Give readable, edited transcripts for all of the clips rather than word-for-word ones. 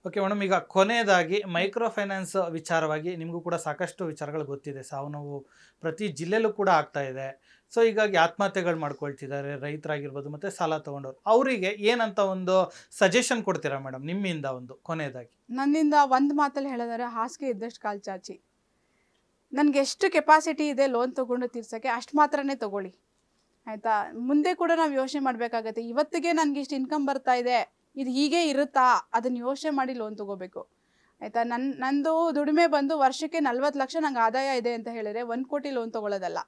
Okay madam, ಈಗ ಕೊನೆಯದಾಗಿ micro finance ವಿಚಾರವಾಗಿ ನಿಮಗೂ ಕೂಡ ಸಾಕಷ್ಟು ವಿಚಾರಗಳು ಗೊತ್ತಿದೆ. ಸಾವು ನೋವು ಪ್ರತಿ ಜಿಲ್ಲೆಲೂ ಕೂಡ ಆಗ್ತಾ ಇದೆ. ಸೊ ಹೀಗಾಗಿ ಆತ್ಮಹತ್ಯೆಗಳು ಮಾಡ್ಕೊಳ್ತಿದ್ದಾರೆ ರೈತರಾಗಿರ್ಬೋದು ಮತ್ತು ಸಾಲ ತೊಗೊಂಡವ್ರು. ಅವರಿಗೆ ಏನಂತ ಒಂದು ಸಜೆಷನ್ ಕೊಡ್ತೀರಾ ಮೇಡಮ್ ನಿಮ್ಮಿಂದ ಒಂದು ಕೊನೆಯದಾಗಿ? ನನ್ನಿಂದ ಒಂದು ಮಾತಲ್ಲಿ ಹೇಳಿದರೆ ಹಾಸಿಗೆ ಇದ್ದಷ್ಟು ಕಾಲು ಚಾಚಿ. ನನಗೆ ಎಷ್ಟು ಕೆಪಾಸಿಟಿ ಇದೆ ಲೋನ್ ತೊಗೊಂಡು ತೀರ್ಸೋಕ್ಕೆ ಅಷ್ಟು ಮಾತ್ರನೇ ತೊಗೊಳ್ಳಿ, ಆಯಿತಾ? ಮುಂದೆ ಕೂಡ ನಾವು ಯೋಚನೆ ಮಾಡಬೇಕಾಗತ್ತೆ. ಇವತ್ತಿಗೆ ನನಗೆ ಇಷ್ಟು ಇನ್ಕಮ್ ಬರ್ತಾ ಇದೆ, ಇದು ಹೀಗೆ ಇರುತ್ತಾ, ಅದನ್ನು ಯೋಚನೆ ಮಾಡಿ ಲೋನ್ ತೊಗೋಬೇಕು, ಆಯಿತಾ? ನಂದು ದುಡಿಮೆ ಬಂದು ವರ್ಷಕ್ಕೆ 40 ಲಕ್ಷ ನಂಗೆ ಆದಾಯ ಇದೆ ಅಂತ ಹೇಳಿದ್ರೆ 1 ಕೋಟಿ ಲೋನ್ ತೊಗೊಳ್ಳೋದಲ್ಲ.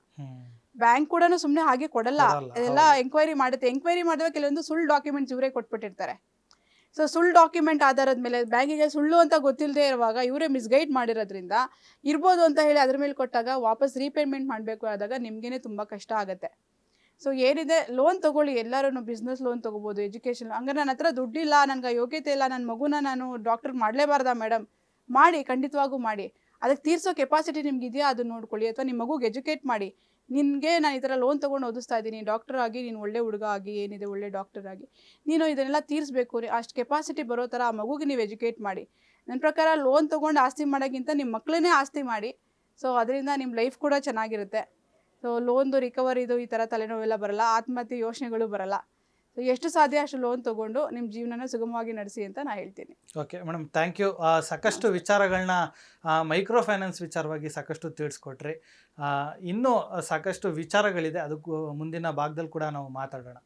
ಬ್ಯಾಂಕ್ ಕೂಡ ಸುಮ್ಮನೆ ಹಾಗೆ ಕೊಡಲ್ಲ, ಅದೆಲ್ಲ ಎಂಕ್ವೈರಿ ಮಾಡುತ್ತೆ. ಎಂಕ್ವೈರಿ ಮಾಡಿದಾಗ ಕೆಲವೊಂದು ಸುಳ್ಳು ಡಾಕ್ಯುಮೆಂಟ್ಸ್ ಇವರೇ ಕೊಟ್ಬಿಟ್ಟಿರ್ತಾರೆ. ಸೊ ಸುಳ್ಳು ಡಾಕ್ಯುಮೆಂಟ್ ಆಧಾರದ ಮೇಲೆ ಬ್ಯಾಂಕಿಗೆ ಸುಳ್ಳು ಅಂತ ಗೊತ್ತಿಲ್ಲದೆ ಇರುವಾಗ ಇವರೇ ಮಿಸ್ಗೈಡ್ ಮಾಡಿರೋದ್ರಿಂದ ಇರ್ಬೋದು ಅಂತ ಹೇಳಿ ಅದ್ರ ಮೇಲೆ ಕೊಟ್ಟಾಗ ವಾಪಸ್ ರೀಪೇಮೆಂಟ್ ಮಾಡಬೇಕು ಆದಾಗ ನಿಮಗೇನೆ ತುಂಬ ಕಷ್ಟ ಆಗುತ್ತೆ. ಸೊ ಏನಿದೆ ಲೋನ್ ತೊಗೊಳ್ಳಿ, ಎಲ್ಲರೂ ಬಿಸ್ನೆಸ್ ಲೋನ್ ತೊಗೋಬೋದು, ಎಜುಕೇಷನ್. ಹಂಗೆ ನನ್ನ ಹತ್ರ ದುಡ್ಡಿಲ್ಲ, ನನಗೆ ಯೋಗ್ಯತೆ ಇಲ್ಲ, ನನ್ನ ಮಗುನ ನಾನು ಡಾಕ್ಟರ್ ಮಾಡಲೇಬಾರ್ದಾ ಮೇಡಮ್? ಮಾಡಿ, ಖಂಡಿತವಾಗೂ ಮಾಡಿ. ಅದಕ್ಕೆ ತೀರ್ಸೋ ಕೆಪಾಸಿಟಿ ನಿಮ್ಗೆ ಇದೆಯಾ ಅದನ್ನು ನೋಡ್ಕೊಳ್ಳಿ. ಅಥವಾ ನಿಮ್ಮ ಮಗುಗೆ ಎಜುಕೇಟ್ ಮಾಡಿ, ನಿನಗೆ ನಾನು ಈ ಥರ ಲೋನ್ ತೊಗೊಂಡು ಓದಿಸ್ತಾ ಇದ್ದೀನಿ, ಡಾಕ್ಟರ್ ಆಗಿ ನೀನು ಒಳ್ಳೆ ಹುಡುಗ ಆಗಿ, ಏನಿದೆ ಒಳ್ಳೆ ಡಾಕ್ಟರ್ ಆಗಿ ನೀನು ಇದನ್ನೆಲ್ಲ ತೀರಿಸಬೇಕು. ಅಷ್ಟು ಕೆಪಾಸಿಟಿ ಬರೋ ಥರ ಆ ಮಗುಗೆ ನೀವು ಎಜುಕೇಟ್ ಮಾಡಿ. ನನ್ನ ಪ್ರಕಾರ ಲೋನ್ ತೊಗೊಂಡು ಆಸ್ತಿ ಮಾಡೋಕ್ಕಿಂತ ನಿಮ್ಮ ಮಕ್ಕಳನ್ನೇ ಆಸ್ತಿ ಮಾಡಿ. ಸೊ ಅದರಿಂದ ನಿಮ್ಮ ಲೈಫ್ ಕೂಡ ಚೆನ್ನಾಗಿರುತ್ತೆ. ಸೊ ಲೋನ್ದು ರಿಕವರಿದು ಈ ಥರ ತಲೆನೋವೆಲ್ಲ ಬರಲ್ಲ, ಆತ್ಮಹತ್ಯೆ ಯೋಚನೆಗಳು ಬರಲ್ಲ. ಸೊ ಎಷ್ಟು ಸಾಧ್ಯ ಅಷ್ಟು ಲೋನ್ ತೊಗೊಂಡು ನಿಮ್ಮ ಜೀವನನ ಸುಗಮವಾಗಿ ನಡೆಸಿ ಅಂತ ನಾನು ಹೇಳ್ತೀನಿ. Okay madam, thank you. ಸಾಕಷ್ಟು ವಿಚಾರಗಳನ್ನ ಮೈಕ್ರೋ ಫೈನಾನ್ಸ್ ವಿಚಾರವಾಗಿ ಸಾಕಷ್ಟು ತಿಳಿಸ್ಕೊಟ್ರಿ. ಇನ್ನೂ ಸಾಕಷ್ಟು ವಿಚಾರಗಳಿದೆ, ಅದಕ್ಕೂ ಮುಂದಿನ ಭಾಗದಲ್ಲಿ ಕೂಡ ನಾವು ಮಾತಾಡೋಣ.